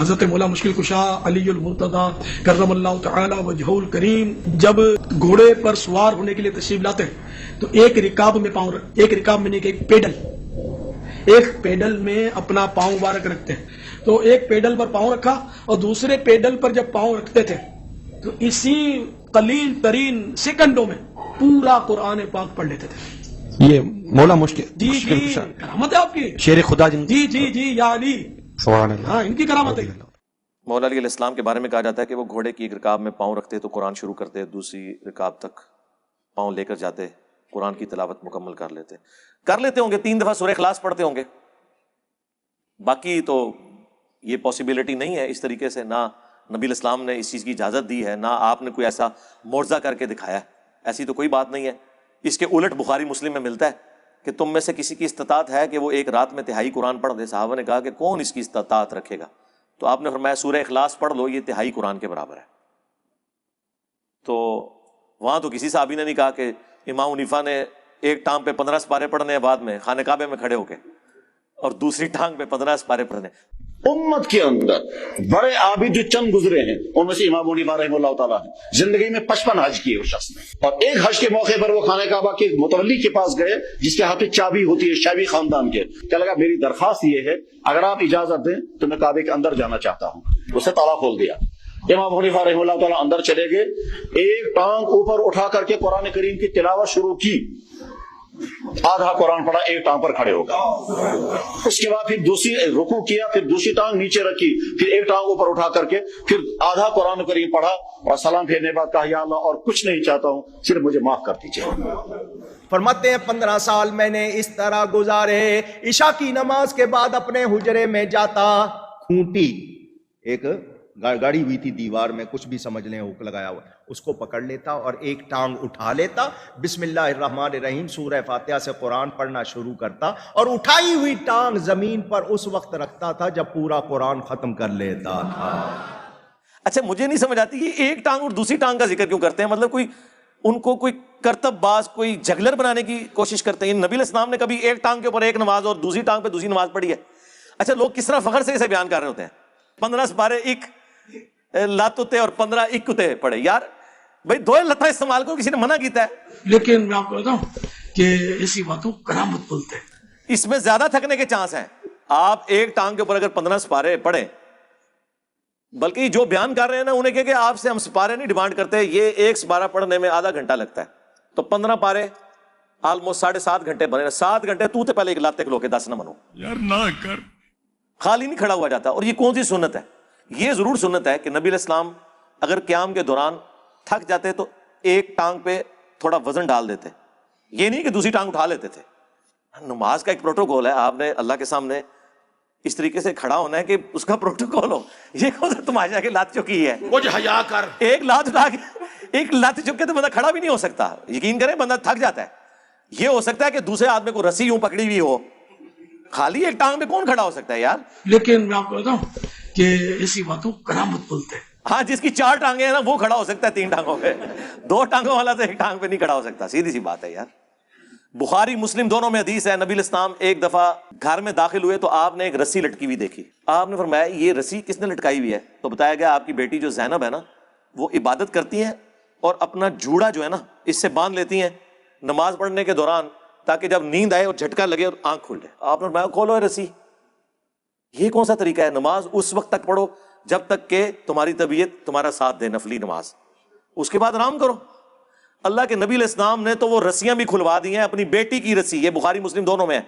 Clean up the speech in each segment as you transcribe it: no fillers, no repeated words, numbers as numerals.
حضرت مولا مشکل کشا علی المرتضیٰ کرم اللہ تعالی وجہہ الکریم جب گھوڑے پر سوار ہونے کے لیے تشریف لاتے ہیں تو ایک رکاب میں نہیں کہ ایک پیڈل میں اپنا پاؤں مبارک رکھتے ہیں، تو ایک پیڈل پر پاؤں رکھا اور دوسرے پیڈل پر جب پاؤں رکھتے تھے تو اسی قلیل ترین سیکنڈوں میں پورا قرآن پاک پڑھ لیتے تھے۔ یہ مولا مشکل جی کرامت ہے آپ کی، شیر خدا جی یا علی، سبحان اللہ، ہاں ان کی کرامت ہے۔ مولا علی علیہ السلام کے بارے میں کہا جاتا ہے کہ وہ گھوڑے کی ایک رکاب میں پاؤں رکھتے تو قرآن شروع کرتے، دوسری رکاب تک پاؤں لے کر جاتے، قرآن کی تلاوت مکمل کر لیتے ہوں گے، 3 دفعہ سورہ اخلاص پڑھتے ہوں گے۔ باقی تو یہ پاسبلٹی نہیں ہے اس طریقے سے، نہ نبی علیہ السلام نے اس چیز کی اجازت دی ہے، نہ آپ نے کوئی ایسا معجزہ کر کے دکھایا ہے، ایسی تو کوئی بات نہیں ہے۔ اس کے الٹ بخاری مسلم میں ملتا ہے کہ تم میں سے کسی کی استطاعت ہے کہ وہ ایک رات میں تہائی قرآن پڑھ دے۔ صحابہ نے کہا کہ کون اس کی استطاعت رکھے گا؟ تو آپ نے فرمایا سورہ اخلاص پڑھ لو، یہ تہائی قرآن کے برابر ہے۔ تو وہاں تو کسی صحابی نے نہیں کہا کہ امام حنیفہ نے ایک ٹانگ پہ 15 سپارے پڑھنے ہیں بعد میں خانہ کعبے میں کھڑے ہو کے، اور دوسری ٹانگ پہ 15 سپارے پڑھنے۔ امت کے اندر بڑے عابد جو چند گزرے ہیں ان میں سے امام حنیفہ رحمہ اللہ تعالیٰ ہے، زندگی میں 55 حج کیے اس شخص نے، اور ایک حج کے موقع پر وہ خانہ کعبہ کے متولی کے پاس گئے جس کے ہاتھ میں چابی ہوتی ہے شیبی خاندان کے۔ کہنے لگا میری درخواست یہ ہے اگر آپ اجازت دیں تو میں کعبے کے اندر جانا چاہتا ہوں۔ اسے تالا کھول دیا۔ امام حنیفہ رحمہ اللہ تعالیٰ اندر چلے گئے، ایک ٹانگ اوپر اٹھا کر کے قرآن کریم کی تلاوت شروع کی، آدھا قرآن پڑھا، ایک ٹانگ پر کھڑے ہو گئے۔ اس کے بعد پھر دوسری رکوع کیا، پھر دوسری ٹانگ نیچے رکھی، پھر ایک ٹانگ اوپر اٹھا کر کے پھر آدھا قرآن کریم پڑھا، اور سلام پھیرنے بعد کہا یا اللہ اور کچھ نہیں چاہتا ہوں، صرف مجھے معاف کر دیجیے۔ فرماتے ہیں 15 سال میں نے اس طرح گزارے، عشاء کی نماز کے بعد اپنے حجرے میں جاتا، کھونٹی ایک گاڑی ہوئی تھی دیوار میں، کچھ بھی سمجھ لیں ہک لگایا ہوا، اس کو پکڑ لیتا اور ایک ٹانگ اٹھا لیتا، بسم اللہ الرحمن الرحیم سورہ فاتحہ سے قرآن پڑھنا شروع کرتا، اور اٹھائی ہوئی ٹانگ زمین پر اس وقت رکھتا تھا جب پورا قرآن ختم کر لیتا تھا۔ اچھا مجھے نہیں سمجھ آتی یہ ایک ٹانگ اور دوسری ٹانگ کا ذکر کیوں کرتے ہیں؟ مطلب کوئی ان کو کوئی کرتب باز، کوئی جگلر بنانے کی کوشش کرتے ہیں؟ نبی علیہ السلام نے کبھی ایک ٹانگ کے اوپر ایک نماز اور دوسری ٹانگ پہ دوسری نماز پڑھی ہے؟ اچھا لوگ کس طرح فخر سے اسے بیان کر رہے ہوتے ہیں، 15 سپارے ایک لاتتے اور 15 اکتے پڑے۔ یار بھائی 2 لتاں استعمال کرو، کسی نے منع کیتا ہے؟ لیکن میں آپ کو بتاؤں کہ ایسی باتوں کرامت بولتے ہیں، اس میں زیادہ تھکنے کے چانس ہیں۔ آپ ایک ٹانگ کے اوپر اگر 15 سپارے پڑھیں، بلکہ جو بیان کر رہے ہیں نا انہیں کہ آپ سے ہم سپارے نہیں ڈیمانڈ کرتے، یہ ایک سپارہ پڑھنے میں آدھا گھنٹہ لگتا ہے، تو 15 پارے آلموسٹ 7.5 گھنٹے بنے، 7 گھنٹے تو پہلے ایک لاتے کھلو کے 10 نہ منو یار نہ کر، خالی نہیں کھڑا ہوا جاتا۔ اور یہ کون سی سنت ہے؟ یہ ضرور سنت ہے کہ نبی علیہ السلام اگر قیام کے دوران تھک جاتے تو ایک ٹانگ پہ تھوڑا وزن ڈال دیتے، یہ نہیں کہ دوسری ٹانگ اٹھا لیتے تھے۔ نماز کا ایک پروٹوکول ہے، آپ نے اللہ کے سامنے اس طریقے سے کھڑا ہونا ہے کہ اس کا پروٹوکول ہو۔ یہ کون سا تماشا کہ لات چکی ہے، مجھے حیا کر، ایک لات اٹھا کے ایک لات چک کے تو بندہ کھڑا بھی نہیں ہو سکتا۔ یقین کریں بندہ تھک جاتا ہے۔ یہ ہو سکتا ہے کہ دوسرے آدمی کو رسی یوں پکڑی ہوئی ہو، خالی ایک ٹانگ پہ کون کھڑا ہو سکتا ہے یار؟ لیکن میں آپ کو بتاؤں کہ ایسی باتوں کرامت بولتے ہیں۔ ہاں جس کی 4 ٹانگیں ہیں نا وہ کھڑا ہو سکتا ہے 3 ٹانگوں پہ، 2 ٹانگوں والا تو ایک ٹانگ پہ نہیں کھڑا ہو سکتا، سیدھی سی بات ہے یار۔ بخاری مسلم دونوں میں حدیث ہے، نبی علیہ السلام ایک دفعہ گھر میں داخل ہوئے تو آپ نے ایک رسی لٹکی ہوئی دیکھی۔ آپ نے فرمایا یہ رسی کس نے لٹکائی ہوئی ہے؟ تو بتایا گیا آپ کی بیٹی جو زینب ہے نا وہ عبادت کرتی ہیں اور اپنا جوڑا جو ہے نا اس سے باندھ لیتی ہیں نماز پڑھنے کے دوران، تاکہ جب نیند آئے اور جھٹکا لگے اور آنکھ کھل جائے۔ آپ نے فرمایا کھولو یہ رسی۔ یہ کون سا طریقہ ہے؟ نماز اس وقت تک پڑھو جب تک کہ تمہاری طبیعت تمہارا ساتھ دے، نفلی نماز، اس کے بعد آرام کرو۔ اللہ کے نبی علیہ السلام نے تو وہ رسیاں بھی کھلوا دی ہیں، اپنی بیٹی کی رسی، یہ بخاری مسلم دونوں میں ہے،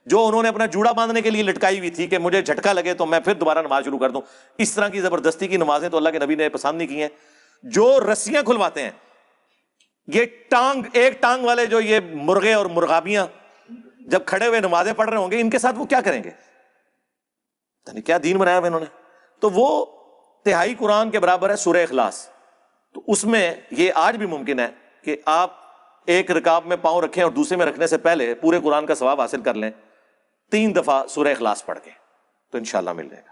جو انہوں نے اپنا جوڑا باندھنے کے لیے لٹکائی ہوئی تھی کہ مجھے جھٹکا لگے تو میں پھر دوبارہ نماز شروع کر دوں۔ اس طرح کی زبردستی کی نمازیں تو اللہ کے نبی نے پسند نہیں کی ہیں۔ جو رسیاں کھلواتے ہیں، یہ ایک ٹانگ والے جو یہ مرغے اور مرغابیاں جب کھڑے ہوئے نمازیں پڑھ رہے ہوں گے، ان کے ساتھ وہ کیا کریں گے؟ یعنی کیا دین بنایا ہوا انہوں نے؟ تو وہ تہائی قرآن کے برابر ہے سورہ اخلاص۔ تو اس میں یہ آج بھی ممکن ہے کہ آپ ایک رکاب میں پاؤں رکھیں اور دوسرے میں رکھنے سے پہلے پورے قرآن کا ثواب حاصل کر لیں 3 دفعہ سورہ اخلاص پڑھ کے، تو انشاءاللہ مل جائے گا۔